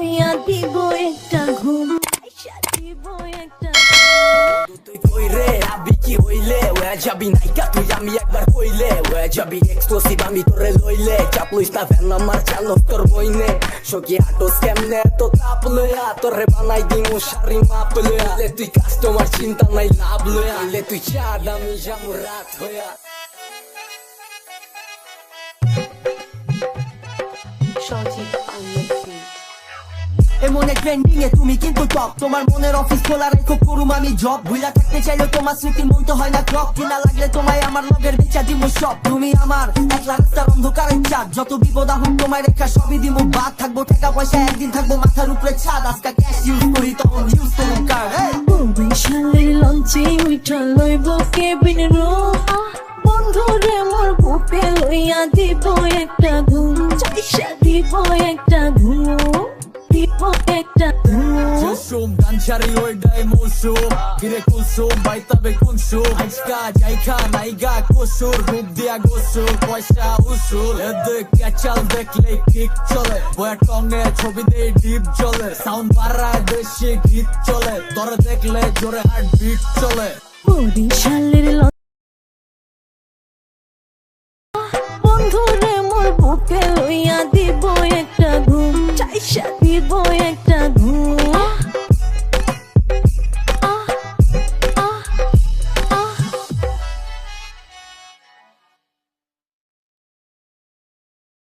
লইয়া দিব একটা ঘুম, দিব একটা তুই কই রে আবি কি হইলে ওয়া যাবি নাইকা তুই আমি একবার কইলে ওয়া যাবি এক্সক্লুসিভ আমি তোরে লইলে চাপ লইস না ফ্যান আমার চালো তোর বইনে সকি আটোস কেমনে তো তাপ লইয়া তোরে বানাই দিমু শাড়ি মাপ লইয়া তুই কাস্টমার চিন্তা নাই লাভ লইয়া তুই চা দামি যামু রাত হইয়া এমন এক ট্রেন্ডিং এ তুমি কিন্তু টপ, তোমার মনের অফিস খোলা রেখো করুম আমি জব। ভুলা থাকতে চাইলে তোমার স্মৃতি মন তো হয় না ক্লক, কিনা লাগলে তোমায় আমার লগের বেচা দিমু সব। তুমি আমার একলা রাস্তার অন্ধকারের চাঁদ, যত বিপদ আহুক তোমায় রেখা সবই দিমু বাদ। থাকবো টাকা পয়সা একদিন থাকবো মাথার উপরে ছাদ, আজকা ক্যাশ ইউজ করি তখন ইউজ করুন কার্ড। বরিশালের লঞ্চে উঠা লইব কেবিন রুম, বন্ধুরে মোর বুকে লইয়া দিব একটা ঘুম, চাইসা দিব একটা ঘুম, দিব একটা ঘুম। Kusum ganchari oidai musum Kire kusum baitabe kunsum Aizka jaika naiga kusur Hub dia gusur Poisa usul Edek kachal dekle kick chole Boya tonge chobi de deep chole Sound barra deshi git chole Tore dekle jore heartbeat chole বরিশালের বন্ধুরে মোর বুকে লইয়া দিব একটা ঘুম, চাইসা দিব একটা ঘুম।